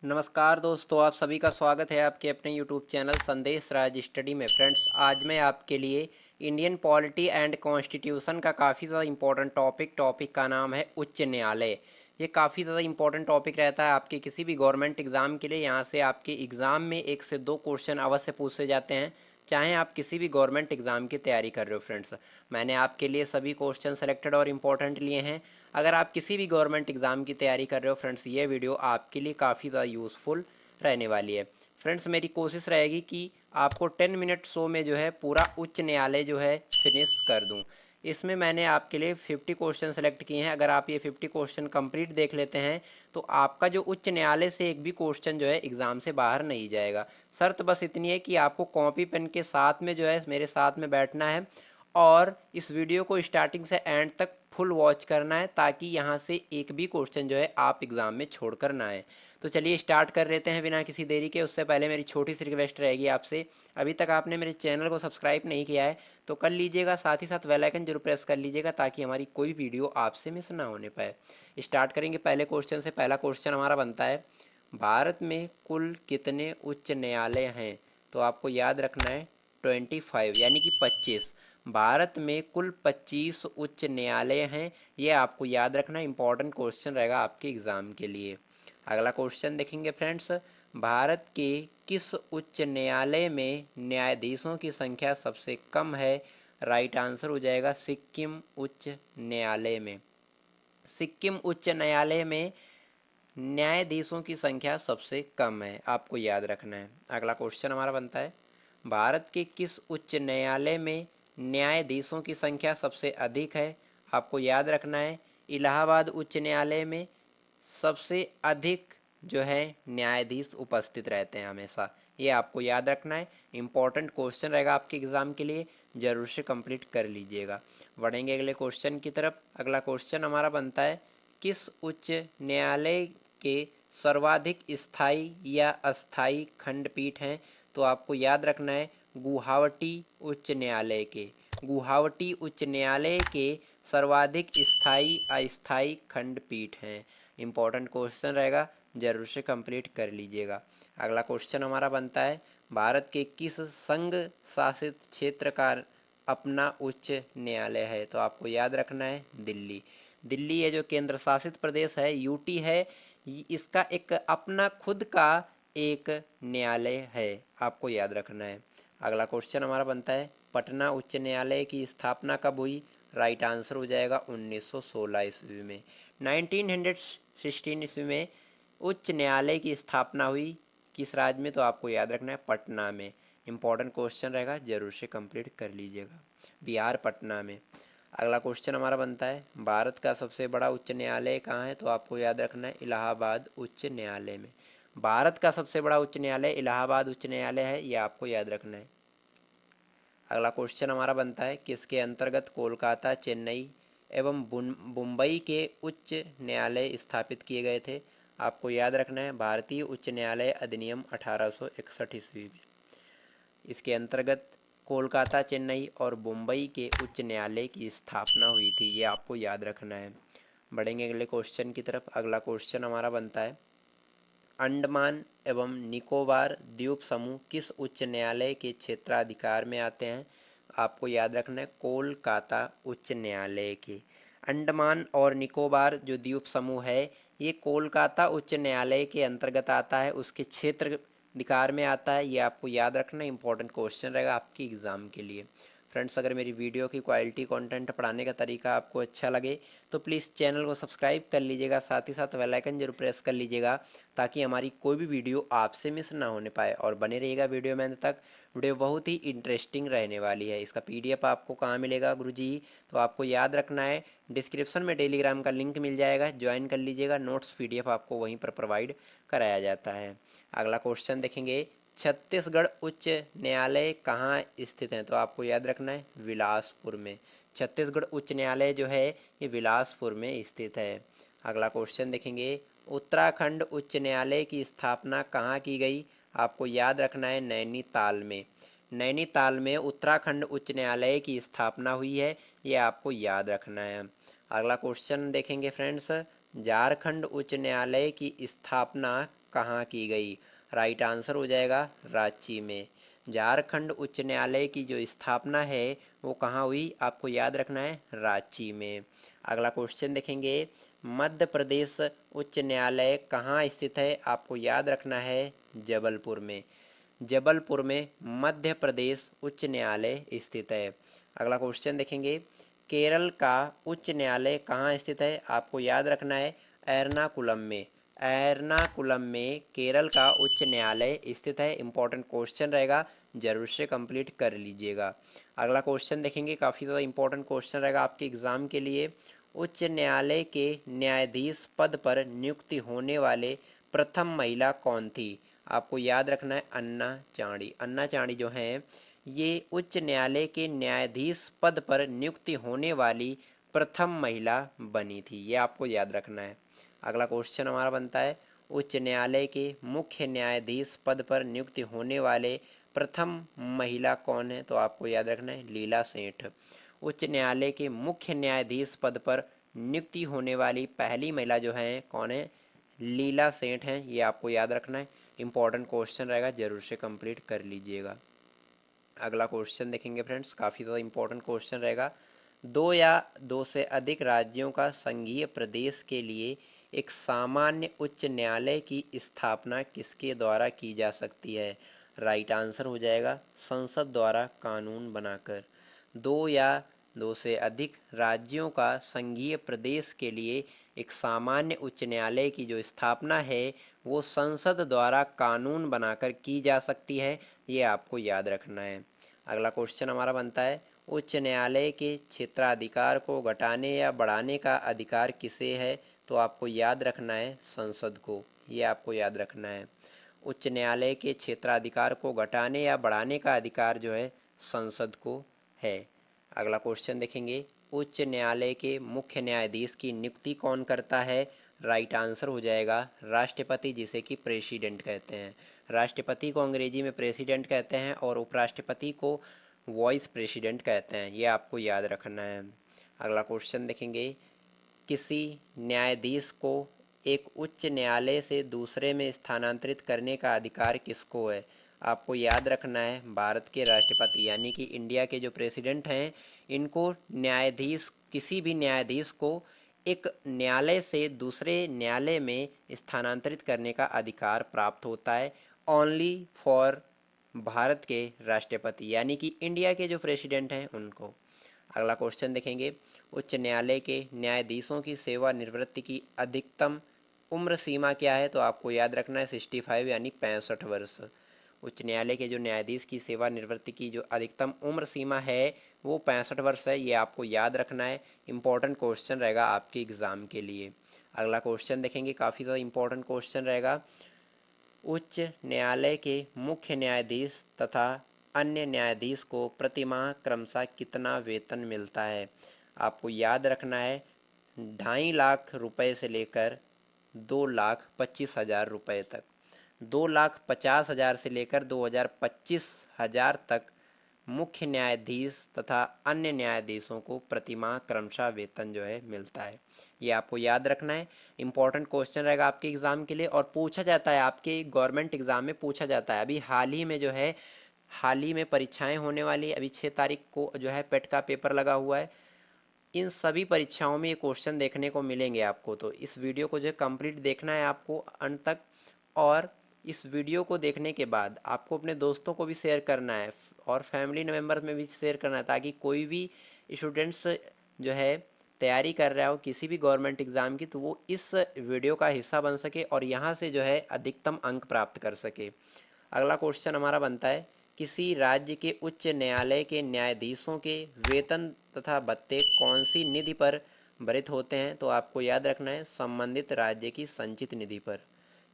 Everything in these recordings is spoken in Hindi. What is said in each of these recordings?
नमस्कार दोस्तों, आप सभी का स्वागत है आपके अपने यूट्यूब चैनल संदेश राज स्टडी में। फ्रेंड्स, आज मैं आपके लिए इंडियन पॉलिटी एंड कॉन्स्टिट्यूशन का काफ़ी ज़्यादा इंपॉर्टेंट टॉपिक का नाम है उच्च न्यायालय। ये काफ़ी ज़्यादा इंपॉर्टेंट टॉपिक रहता है आपके किसी भी गवर्नमेंट एग्ज़ाम के लिए। यहाँ से आपके एग्ज़ाम में 1 से 2 क्वेश्चन अवश्य पूछे जाते हैं, चाहे आप किसी भी गवर्नमेंट एग्ज़ाम की तैयारी कर रहे हो। फ्रेंड्स, मैंने आपके लिए सभी क्वेश्चन सेलेक्टेड और इम्पोर्टेंट लिए हैं। अगर आप किसी भी गवर्नमेंट एग्ज़ाम की तैयारी कर रहे हो फ्रेंड्स, ये वीडियो आपके लिए काफ़ी ज़्यादा यूज़फुल रहने वाली है। फ्रेंड्स, मेरी कोशिश रहेगी कि आपको 10 मिनट शो में जो है पूरा उच्च न्यायालय जो है फिनिश कर दूं। इसमें मैंने आपके लिए 50 क्वेश्चन सेलेक्ट किए हैं। अगर आप ये 50 क्वेश्चन कंप्लीट देख लेते हैं तो आपका जो उच्च न्यायालय से एक भी क्वेश्चन जो है एग्ज़ाम से बाहर नहीं जाएगा। शर्त बस इतनी है कि आपको कॉपी पेन के साथ में जो है मेरे साथ में बैठना है और इस वीडियो को स्टार्टिंग से एंड तक फुल वॉच करना है, ताकि यहाँ से एक भी क्वेश्चन जो है आप एग्ज़ाम में छोड़ कर ना आए। तो चलिए स्टार्ट कर लेते हैं बिना किसी देरी के। उससे पहले मेरी छोटी सी रिक्वेस्ट रहेगी आपसे, अभी तक आपने मेरे चैनल को सब्सक्राइब नहीं किया है तो कर लीजिएगा, साथ ही साथ बेल आइकन जरूर प्रेस कर लीजिएगा ताकि हमारी कोई वीडियो आपसे मिस ना होने पाए। स्टार्ट करेंगे पहले क्वेश्चन से। पहला क्वेश्चन हमारा बनता है, भारत में कुल कितने उच्च न्यायालय हैं? तो आपको याद रखना है 25, यानी कि 25। भारत में कुल 25 उच्च न्यायालय हैं, ये आपको याद रखना इंपॉर्टेंट क्वेश्चन रहेगा आपके एग्ज़ाम के लिए। अगला क्वेश्चन देखेंगे फ्रेंड्स, भारत के किस उच्च न्यायालय में न्यायाधीशों की संख्या सबसे कम है? राइट आंसर हो जाएगा सिक्किम उच्च न्यायालय में। सिक्किम उच्च न्यायालय में न्यायाधीशों की संख्या सबसे कम है, आपको याद रखना है। अगला क्वेश्चन हमारा बनता है, भारत के किस उच्च न्यायालय में न्यायाधीशों की संख्या सबसे अधिक है? आपको याद रखना है इलाहाबाद उच्च न्यायालय में सबसे अधिक जो है न्यायाधीश उपस्थित रहते हैं हमेशा। ये आपको याद रखना है, इंपॉर्टेंट क्वेश्चन रहेगा आपके एग्ज़ाम के लिए, जरूर से कंप्लीट कर लीजिएगा। बढ़ेंगे अगले क्वेश्चन की तरफ। अगला क्वेश्चन हमारा बनता है, किस उच्च न्यायालय के सर्वाधिक स्थायी या अस्थायी खंडपीठ हैं? तो आपको याद रखना है गुवाहाटी उच्च न्यायालय के। गुवाहाटी उच्च न्यायालय के सर्वाधिक स्थायी अस्थायी खंडपीठ हैं। इंपॉर्टेंट क्वेश्चन रहेगा, जरूर से कंप्लीट कर लीजिएगा। अगला क्वेश्चन हमारा बनता है, भारत के किस संघ शासित क्षेत्र का अपना उच्च न्यायालय है? तो आपको याद रखना है दिल्ली। दिल्ली ये जो केंद्र शासित प्रदेश है, यूटी है, इसका एक अपना खुद का एक न्यायालय है, आपको याद रखना है। अगला क्वेश्चन हमारा बनता है, पटना उच्च न्यायालय की स्थापना कब हुई? राइट आंसर हो जाएगा 1916 ईस्वी में। 1916 ईस्वी में उच्च न्यायालय की स्थापना हुई। किस राज्य में? तो आपको याद रखना है पटना में। इंपॉर्टेंट क्वेश्चन रहेगा, जरूर से कंप्लीट कर लीजिएगा। बिहार, पटना में। अगला क्वेश्चन हमारा बनता है, भारत का सबसे बड़ा उच्च न्यायालय कहाँ है? तो आपको याद रखना है इलाहाबाद उच्च न्यायालय में। भारत का सबसे बड़ा उच्च न्यायालय इलाहाबाद उच्च न्यायालय है, ये आपको याद रखना है। अगला क्वेश्चन हमारा बनता है, किसके अंतर्गत कोलकाता, चेन्नई एवं मुंबई के उच्च न्यायालय स्थापित किए गए थे? आपको याद रखना है भारतीय उच्च न्यायालय अधिनियम 1861 ईस्वी में। इसके अंतर्गत कोलकाता, चेन्नई और मुंबई के उच्च न्यायालय की स्थापना हुई थी, ये आपको याद रखना है। बढ़ेंगे अगले क्वेश्चन की तरफ। अगला क्वेश्चन हमारा बनता है, अंडमान एवं निकोबार द्वीप समूह किस उच्च न्यायालय के क्षेत्राधिकार में आते हैं? आपको याद रखना है कोलकाता उच्च न्यायालय के। अंडमान और निकोबार जो द्वीप समूह है, ये कोलकाता उच्च न्यायालय के अंतर्गत आता है, उसके क्षेत्र अधिकार में आता है, ये आपको याद रखना इंपॉर्टेंट क्वेश्चन रहेगा आपके एग्ज़ाम के लिए। फ्रेंड्स, अगर मेरी वीडियो की क्वालिटी, कंटेंट पढ़ाने का तरीका आपको अच्छा लगे तो प्लीज़ चैनल को सब्सक्राइब कर लीजिएगा, साथ ही साथ बेल आइकन जरूर प्रेस कर लीजिएगा ताकि हमारी कोई भी वीडियो आपसे मिस ना होने पाए। और बने रहिएगा वीडियो में अंत तक, वीडियो बहुत ही इंटरेस्टिंग रहने वाली है। इसका पीडीएफ आपको कहाँ मिलेगा गुरुजी? तो आपको याद रखना है डिस्क्रिप्शन में टेलीग्राम का लिंक मिल जाएगा, ज्वाइन कर लीजिएगा। नोट्स पीडीएफ आपको वहीं पर प्रोवाइड कराया जाता है। अगला क्वेश्चन देखेंगे, छत्तीसगढ़ उच्च न्यायालय कहाँ स्थित है? तो आपको याद रखना है बिलासपुर में। छत्तीसगढ़ उच्च न्यायालय जो है ये बिलासपुर में स्थित है। अगला क्वेश्चन देखेंगे, उत्तराखंड उच्च न्यायालय की स्थापना कहाँ की गई? आपको याद रखना है नैनीताल में। नैनीताल में उत्तराखंड उच्च न्यायालय की स्थापना हुई है, ये आपको याद रखना है। अगला क्वेश्चन देखेंगे फ्रेंड्स, झारखंड उच्च न्यायालय की स्थापना कहाँ की गई? राइट आंसर हो जाएगा रांची में। झारखंड उच्च न्यायालय की जो स्थापना है वो कहाँ हुई? आपको याद रखना है रांची में। अगला क्वेश्चन देखेंगे, मध्य प्रदेश उच्च न्यायालय कहाँ स्थित है? आपको याद रखना है जबलपुर में। जबलपुर में मध्य प्रदेश उच्च न्यायालय स्थित है। अगला क्वेश्चन देखेंगे, केरल का उच्च न्यायालय कहाँ स्थित है? आपको याद रखना है एर्नाकुलम में। एर्नाकुलम में केरल का उच्च न्यायालय स्थित है। इंपॉर्टेंट क्वेश्चन रहेगा, जरूर से कंप्लीट कर लीजिएगा। अगला क्वेश्चन देखेंगे, काफ़ी ज़्यादा इंपॉर्टेंट क्वेश्चन रहेगा आपके एग्जाम के लिए। उच्च न्यायालय के न्यायाधीश पद पर नियुक्ति होने वाले प्रथम महिला कौन थी? आपको याद रखना है अन्ना चांडी। अन्ना चांडी जो हैं ये उच्च न्यायालय के न्यायाधीश पद पर नियुक्ति होने वाली प्रथम महिला बनी थी, ये आपको याद रखना है। अगला क्वेश्चन हमारा बनता है, उच्च न्यायालय के मुख्य न्यायाधीश पद पर नियुक्ति होने वाले प्रथम महिला कौन है? तो आपको याद रखना है लीला सेठ। उच्च न्यायालय के मुख्य न्यायाधीश पद पर नियुक्ति होने वाली पहली महिला जो है कौन है? लीला सेठ हैं, ये आपको याद रखना है। इंपॉर्टेंट क्वेश्चन रहेगा, जरूर से कंप्लीट कर लीजिएगा। अगला क्वेश्चन देखेंगे फ्रेंड्स, काफ़ी ज़्यादा इंपॉर्टेंट क्वेश्चन रहेगा। दो या दो से अधिक राज्यों का संघीय प्रदेश के लिए एक सामान्य उच्च न्यायालय की स्थापना किसके द्वारा की जा सकती है? राइट आंसर हो जाएगा संसद द्वारा कानून बनाकर। दो या दो से अधिक राज्यों का संघीय प्रदेश के लिए एक सामान्य उच्च न्यायालय की जो स्थापना है वो संसद द्वारा कानून बनाकर की जा सकती है, ये आपको याद रखना है। अगला क्वेश्चन हमारा बनता है, उच्च न्यायालय के क्षेत्राधिकार को घटाने या बढ़ाने का अधिकार किसे है? तो आपको याद रखना है संसद को, ये आपको याद रखना है। उच्च न्यायालय के क्षेत्राधिकार को घटाने या बढ़ाने का अधिकार जो है संसद को है। अगला क्वेश्चन देखेंगे, उच्च न्यायालय के मुख्य न्यायाधीश की नियुक्ति कौन करता है? राइट आंसर हो जाएगा राष्ट्रपति, जिसे कि प्रेसिडेंट कहते हैं। राष्ट्रपति को अंग्रेजी में प्रेसिडेंट कहते हैं और उपराष्ट्रपति को वाइस प्रेसिडेंट कहते हैं, ये आपको याद रखना है। अगला क्वेश्चन देखेंगे, किसी न्यायाधीश को एक उच्च न्यायालय से दूसरे में स्थानांतरित करने का अधिकार किसको है? आपको याद रखना है भारत के राष्ट्रपति यानी कि इंडिया के जो प्रेसिडेंट हैं इनको न्यायाधीश, किसी भी न्यायाधीश को एक न्यायालय से दूसरे न्यायालय में स्थानांतरित करने का अधिकार प्राप्त होता है ओनली फॉर भारत के राष्ट्रपति यानी कि इंडिया के जो प्रेसिडेंट हैं उनको। अगला क्वेश्चन देखेंगे, उच्च न्यायालय के न्यायाधीशों की सेवानिवृत्ति की अधिकतम उम्र सीमा क्या है? तो आपको याद रखना है 65 यानी 65 वर्ष। उच्च न्यायालय के जो न्यायाधीश की सेवानिवृत्ति की जो अधिकतम उम्र सीमा है वो 65 वर्ष है, ये आपको याद रखना है। इंपॉर्टेंट क्वेश्चन रहेगा आपके एग्जाम के लिए। अगला क्वेश्चन देखेंगे, काफ़ी ज़्यादा इंपॉर्टेंट क्वेश्चन रहेगा। उच्च न्यायालय के मुख्य न्यायाधीश तथा अन्य न्यायाधीश को प्रतिमाह क्रमशः कितना वेतन मिलता है? आपको याद रखना है 2.5 लाख रुपए से लेकर 2,25,000 रुपये तक। 2,50,000 से लेकर 2,25,000 तक मुख्य न्यायाधीश तथा अन्य न्यायाधीशों को प्रतिमाह क्रमशः वेतन जो है मिलता है, ये आपको याद रखना है। इंपॉर्टेंट क्वेश्चन रहेगा आपके एग्जाम के लिए और पूछा जाता है, आपके गवर्नमेंट एग्जाम में पूछा जाता है। अभी हाल ही में जो है, हाल ही में परीक्षाएं होने वाली, अभी 6 तारीख को जो है पेट का पेपर लगा हुआ है। इन सभी परीक्षाओं में ये क्वेश्चन देखने को मिलेंगे आपको, तो इस वीडियो को जो है कंप्लीट देखना है आपको अंत तक। और इस वीडियो को देखने के बाद आपको अपने दोस्तों को भी शेयर करना है और फैमिली मेम्बर्स में भी शेयर करना है, ताकि कोई भी स्टूडेंट्स जो है तैयारी कर रहा हो किसी भी गवर्नमेंट एग्ज़ाम की, तो वो इस वीडियो का हिस्सा बन सके और यहाँ से जो है अधिकतम अंक प्राप्त कर सके। अगला क्वेश्चन हमारा बनता है, किसी राज्य के उच्च न्यायालय के न्यायाधीशों के वेतन तथा भत्ते कौन सी निधि पर भरित होते हैं? तो आपको याद रखना है संबंधित राज्य की संचित निधि पर,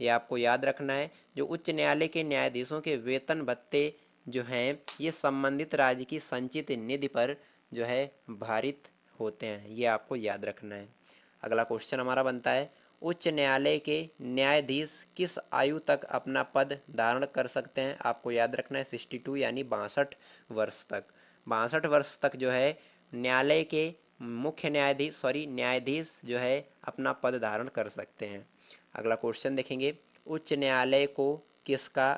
यह आपको याद रखना है। जो उच्च न्यायालय के न्यायाधीशों के वेतन भत्ते जो हैं ये संबंधित राज्य की संचित निधि पर जो है भारित होते हैं, ये आपको याद रखना है। अगला क्वेश्चन हमारा बनता है, उच्च न्यायालय के न्यायाधीश किस आयु तक अपना पद धारण कर सकते हैं? आपको याद रखना है 62 यानी 62 वर्ष तक। 62 वर्ष तक जो है न्यायालय के मुख्य न्यायाधीश जो है अपना पद धारण कर सकते हैं। अगला क्वेश्चन देखेंगे, उच्च न्यायालय को किसका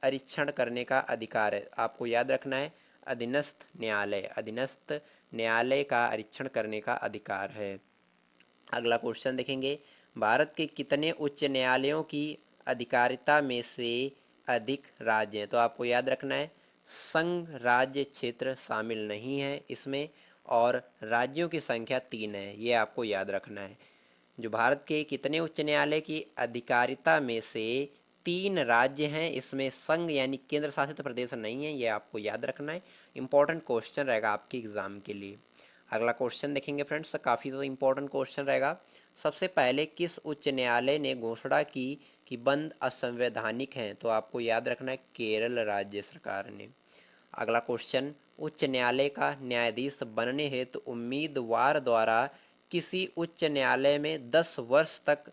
अरीक्षण करने का अधिकार है? आपको याद रखना है अधीनस्थ न्यायालय का अरीक्षण करने का अधिकार है। अगला क्वेश्चन देखेंगे, भारत के कितने उच्च न्यायालयों की अधिकारिता में से अधिक राज्य हैं? तो आपको याद रखना है संघ राज्य क्षेत्र शामिल नहीं है इसमें, और राज्यों की संख्या 3 है, ये आपको याद रखना है। जो भारत के कितने उच्च न्यायालय की अधिकारिता में से 3 राज्य हैं, इसमें संघ यानी केंद्र शासित प्रदेश नहीं है, ये आपको याद रखना है। इंपॉर्टेंट क्वेश्चन रहेगा आपके एग्जाम के लिए। अगला क्वेश्चन देखेंगे फ्रेंड्स, काफ़ी ज़्यादा इंपॉर्टेंट क्वेश्चन रहेगा। सबसे पहले किस उच्च न्यायालय ने घोषणा की कि बंद असंवैधानिक हैं? तो आपको याद रखना है केरल राज्य सरकार ने। अगला क्वेश्चन, उच्च न्यायालय का न्यायाधीश बनने हेतु उम्मीदवार द्वारा किसी उच्च न्यायालय में 10 वर्ष तक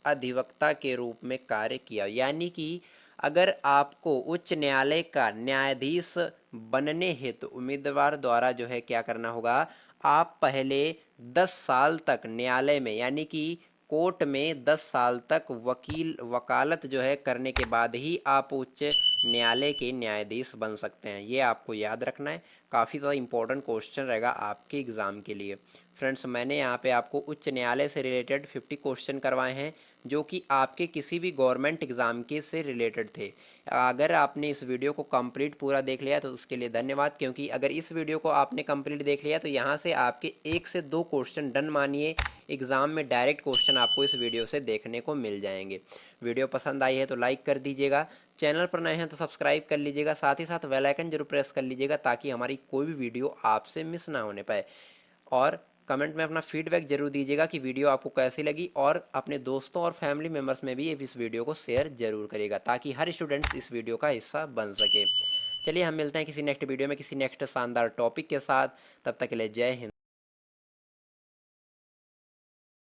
अधिवक्ता के रूप में कार्य किया, यानी कि अगर आपको उच्च न्यायालय का न्यायाधीश बनने हेतु उम्मीदवार द्वारा जो है क्या करना होगा, आप पहले 10 साल तक न्यायालय में यानी कि कोर्ट में 10 साल तक वकालत जो है करने के बाद ही आप उच्च न्यायालय के न्यायाधीश बन सकते हैं, ये आपको याद रखना है। काफ़ी ज़्यादा इंपॉर्टेंट क्वेश्चन रहेगा आपके एग्ज़ाम के लिए। फ्रेंड्स, मैंने यहाँ पे आपको उच्च न्यायालय से रिलेटेड 50 क्वेश्चन करवाए हैं जो कि आपके किसी भी गवर्नमेंट एग्ज़ाम के से रिलेटेड थे। अगर आपने इस वीडियो को कंप्लीट पूरा देख लिया तो उसके लिए धन्यवाद, क्योंकि अगर इस वीडियो को आपने कंप्लीट देख लिया तो यहाँ से आपके 1 से 2 क्वेश्चन डन मानिए एग्ज़ाम में डायरेक्ट क्वेश्चन आपको इस वीडियो से देखने को मिल जाएंगे। वीडियो पसंद आई है तो लाइक कर दीजिएगा, चैनल पर नए हैं तो सब्सक्राइब कर लीजिएगा, साथ ही साथ बेल आइकन जरूर प्रेस कर लीजिएगा ताकि हमारी कोई भी वीडियो आपसे मिस ना होने पाए। और कमेंट में अपना फीडबैक जरूर दीजिएगा कि वीडियो आपको कैसी लगी, और अपने दोस्तों और फैमिली मेम्बर्स में भी इस वीडियो को शेयर जरूर करिएगा ताकि हर स्टूडेंट इस वीडियो का हिस्सा बन सके। चलिए हम मिलते हैं किसी नेक्स्ट वीडियो में किसी नेक्स्ट शानदार टॉपिक के साथ। तब तक के लिए जय हिंद।